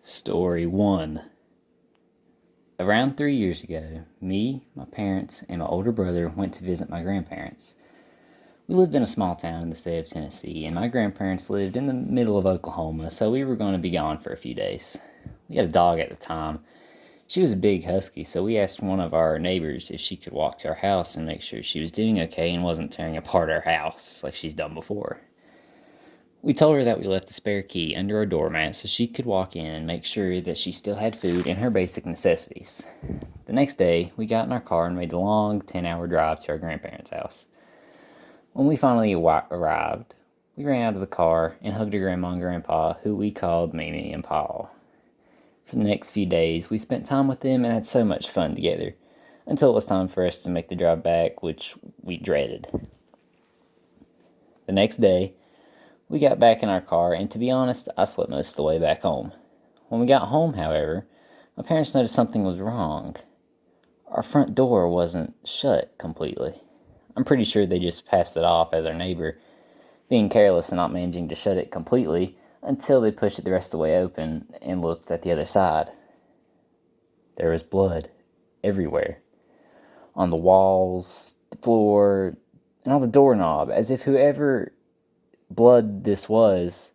Story 1. Around 3 years ago, me, my parents, and my older brother went to visit my grandparents. We lived in a small town in the state of Tennessee, and my grandparents lived in the middle of Oklahoma, so we were going to be gone for a few days. We had a dog at the time. She was a big husky, so we asked one of our neighbors if she could walk to our house and make sure she was doing okay and wasn't tearing apart our house like she's done before. We told her that we left the spare key under our doormat so she could walk in and make sure that she still had food and her basic necessities. The next day, we got in our car and made the long 10-hour drive to our grandparents' house. When we finally arrived, we ran out of the car and hugged our grandma and grandpa, who we called Mimi and Paul. For the next few days, we spent time with them and had so much fun together, until it was time for us to make the drive back, which we dreaded. The next day, we got back in our car, and to be honest, I slept most of the way back home. When we got home, however, my parents noticed something was wrong. Our front door wasn't shut completely. I'm pretty sure they just passed it off as our neighbor being careless and not managing to shut it completely until they pushed it the rest of the way open and looked at the other side. There was blood everywhere. On the walls, the floor, and on the doorknob, as if whoever blood this was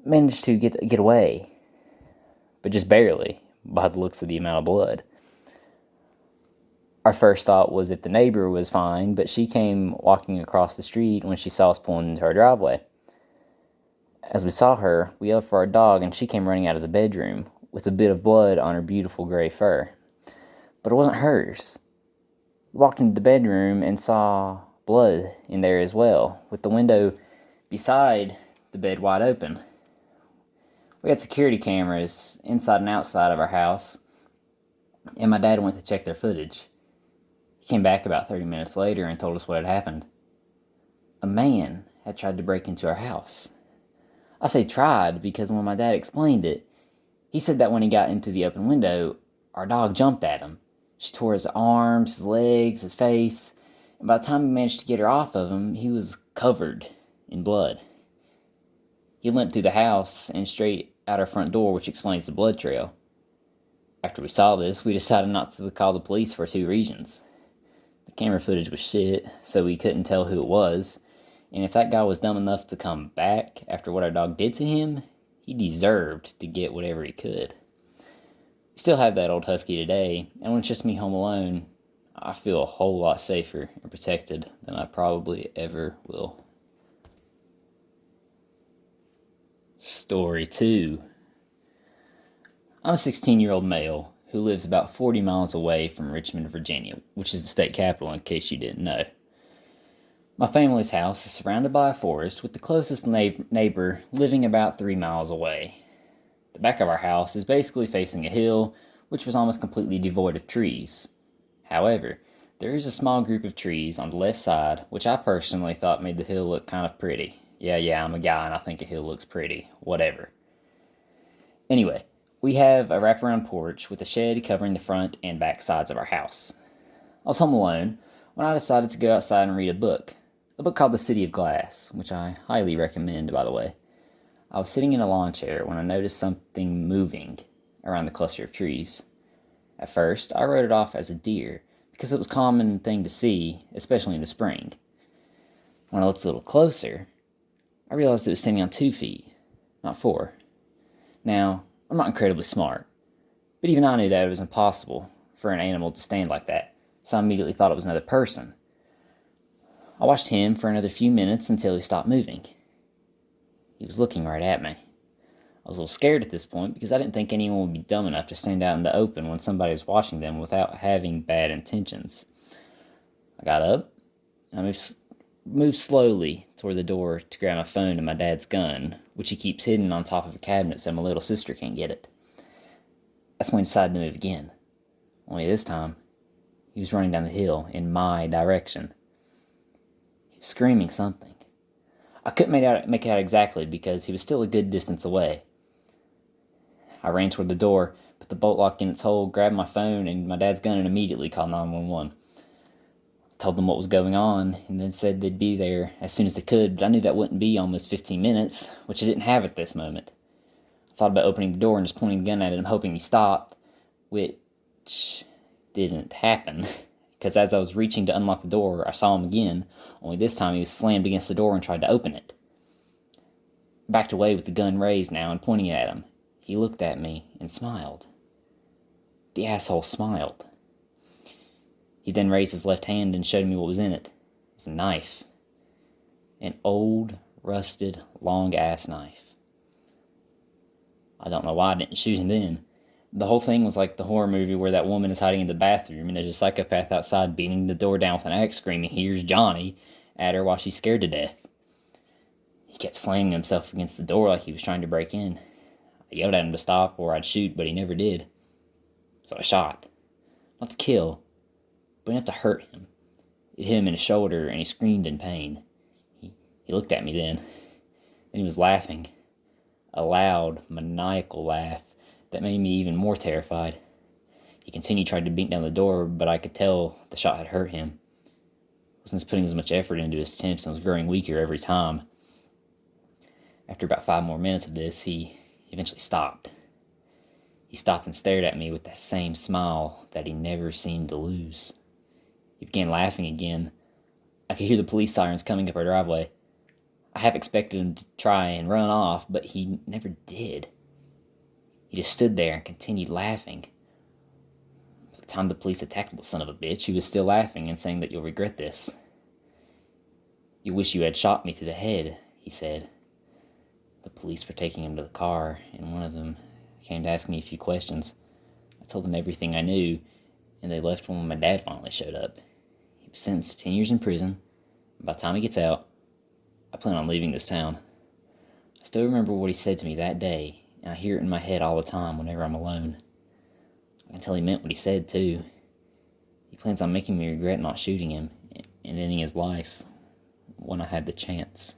managed to get away, but just barely by the looks of the amount of blood. Our first thought was if the neighbor was fine, but she came walking across the street when she saw us pulling into our driveway. As we saw her, we yelled for our dog, and she came running out of the bedroom with a bit of blood on her beautiful gray fur. But it wasn't hers. We walked into the bedroom and saw blood in there as well, with the window beside the bed wide open. We had security cameras inside and outside of our house, and my dad went to check their footage. He came back about 30 minutes later and told us what had happened. A man had tried to break into our house. I say tried because when my dad explained it, he said that when he got into the open window, our dog jumped at him. She tore his arms, his legs, his face, and by the time he managed to get her off of him, he was covered in blood. He limped through the house and straight out our front door, which explains the blood trail. After we saw this, we decided not to call the police for 2 reasons. The camera footage was shit, so we couldn't tell who it was, and if that guy was dumb enough to come back after what our dog did to him, he deserved to get whatever he could. We still have that old husky today, and when it's just me home alone, I feel a whole lot safer and protected than I probably ever will. Story 2. I'm a 16-year-old male who lives about 40 miles away from Richmond, Virginia, which is the state capital in case you didn't know. My family's house is surrounded by a forest with the closest neighbor living about 3 miles away. The back of our house is basically facing a hill, which was almost completely devoid of trees. However, there is a small group of trees on the left side, which I personally thought made the hill look kind of pretty. Yeah, I'm a guy and I think a hill looks pretty. Whatever. Anyway, we have a wraparound porch with a shed covering the front and back sides of our house. I was home alone when I decided to go outside and read a book called The City of Glass, which I highly recommend, by the way. I was sitting in a lawn chair when I noticed something moving around the cluster of trees. At first, I wrote it off as a deer because it was a common thing to see, especially in the spring. When I looked a little closer, I realized it was standing on 2 feet, not 4. Now, I'm not incredibly smart, but even I knew that it was impossible for an animal to stand like that, so I immediately thought it was another person. I watched him for another few minutes until he stopped moving. He was looking right at me. I was a little scared at this point because I didn't think anyone would be dumb enough to stand out in the open when somebody was watching them without having bad intentions. I got up, I moved slowly toward the door to grab my phone and my dad's gun, which he keeps hidden on top of a cabinet so my little sister can't get it. That's when he decided to move again. Only this time, he was running down the hill in my direction. He was screaming something. I couldn't make it out exactly because he was still a good distance away. I ran toward the door, put the bolt lock in its hole, grabbed my phone and my dad's gun, and immediately called 911. Told them what was going on, and then said they'd be there as soon as they could, but I knew that wouldn't be almost 15 minutes, which I didn't have at this moment. I thought about opening the door and just pointing the gun at him, hoping he stopped, which didn't happen. Because as I was reaching to unlock the door, I saw him again, only this time he was slammed against the door and tried to open it. I backed away with the gun raised now and pointing it at him. He looked at me and smiled. The asshole smiled. He then raised his left hand and showed me what was in it. It was a knife. An old, rusted, long-ass knife. I don't know why I didn't shoot him then. The whole thing was like the horror movie where that woman is hiding in the bathroom and there's a psychopath outside beating the door down with an axe, screaming, "Here's Johnny," at her while she's scared to death. He kept slamming himself against the door like he was trying to break in. I yelled at him to stop or I'd shoot, but he never did. So I shot. Not to kill, but enough to hurt him. It hit him in the shoulder and he screamed in pain. He looked at me then. Then he was laughing. A loud, maniacal laugh that made me even more terrified. He continued trying to beat down the door, but I could tell the shot had hurt him. He wasn't putting as much effort into his attempts and was growing weaker every time. After about 5 more minutes of this, he eventually stopped. He stopped and stared at me with that same smile that he never seemed to lose. He began laughing again. I could hear the police sirens coming up our driveway. I half expected him to try and run off, but he never did. He just stood there and continued laughing. By the time the police had tackled the son of a bitch, he was still laughing and saying that you'll regret this. "You wish you had shot me through the head," he said. The police were taking him to the car, and one of them came to ask me a few questions. I told them everything I knew, and they left when my dad finally showed up. He was sentenced to 10 years in prison, and by the time he gets out, I plan on leaving this town. I still remember what he said to me that day, and I hear it in my head all the time whenever I'm alone. I can tell he meant what he said, too. He plans on making me regret not shooting him and ending his life when I had the chance.